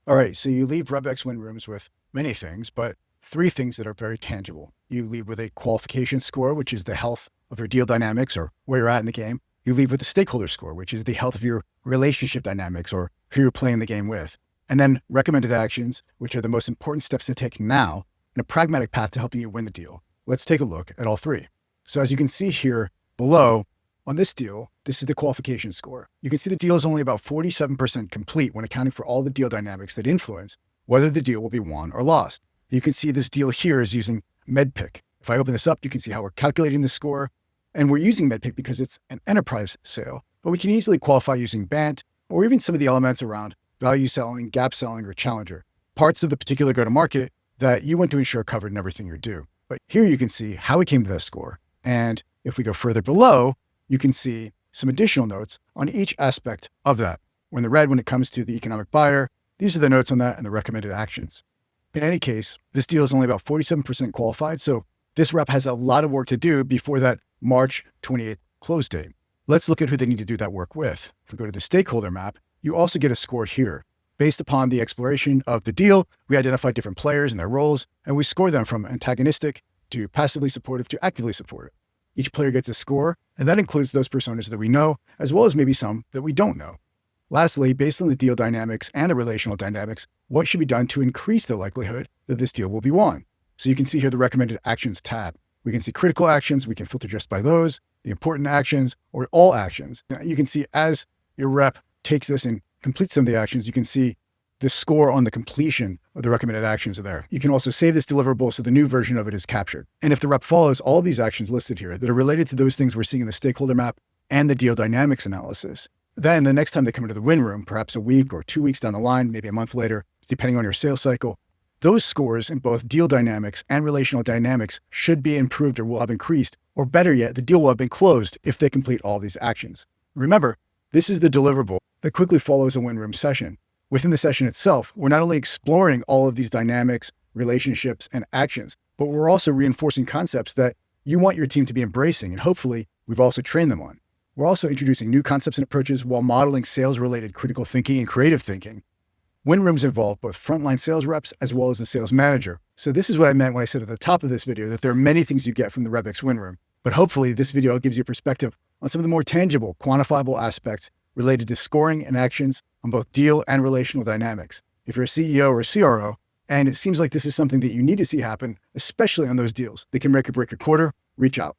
All right, so you leave RevX win rooms with many things, but three things that are very tangible. You leave with a qualification score, which is the health of your deal dynamics or where you're at in the game. You leave with a stakeholder score, which is the health of your relationship dynamics or who you're playing the game with. And then recommended actions, which are the most important steps to take now, and a pragmatic path to helping you win the deal. Let's take a look at all three. So as you can see here below, on this deal, this is the qualification score. You can see the deal is only about 47% complete when accounting for all the deal dynamics that influence whether the deal will be won or lost. You can see this deal here is using MEDDPICC. If I open this up, you can see how we're calculating the score. And we're using MEDDPICC because it's an enterprise sale, but we can easily qualify using BANT or even some of the elements around value selling, gap selling, or challenger, parts of the particular go-to-market that you want to ensure covered in everything you do. But here you can see how we came to that score. And if we go further below, you can see some additional notes on each aspect of that. We're in the red when it comes to the economic buyer. These are the notes on that and the recommended actions. In any case, this deal is only about 47% qualified, so this rep has a lot of work to do before that March 28th close date. Let's look at who they need to do that work with. If we go to the stakeholder map, you also get a score here. Based upon the exploration of the deal, we identify different players and their roles, and we score them from antagonistic to passively supportive to actively supportive. Each player gets a score, and that includes those personas that we know, as well as maybe some that we don't know. Lastly, based on the deal dynamics and the relational dynamics, what should be done to increase the likelihood that this deal will be won? So you can see here the recommended actions tab. We can see critical actions. We can filter just by those, the important actions, or all actions. Now, you can see as your rep takes this and completes some of the actions, you can see the score on the completion of the recommended actions are there. You can also save this deliverable so the new version of it is captured. And if the rep follows all of these actions listed here that are related to those things we're seeing in the stakeholder map and the deal dynamics analysis, then the next time they come into the win room, perhaps a week or 2 weeks down the line, maybe a month later, depending on your sales cycle, those scores in both deal dynamics and relational dynamics should be improved or will have increased, or better yet, the deal will have been closed if they complete all these actions. Remember, this is the deliverable that quickly follows a win room session. Within the session itself, we're not only exploring all of these dynamics, relationships, and actions, but we're also reinforcing concepts that you want your team to be embracing, and hopefully we've also trained them on. We're also introducing new concepts and approaches while modeling sales-related critical thinking and creative thinking. Win rooms involve both frontline sales reps as well as the sales manager. So this is what I meant when I said at the top of this video that there are many things you get from the RevX win room, but hopefully this video gives you a perspective on some of the more tangible, quantifiable aspects related to scoring and actions on both deal and relational dynamics. If you're a CEO or a CRO, and it seems like this is something that you need to see happen, especially on those deals that can make or break your quarter, reach out.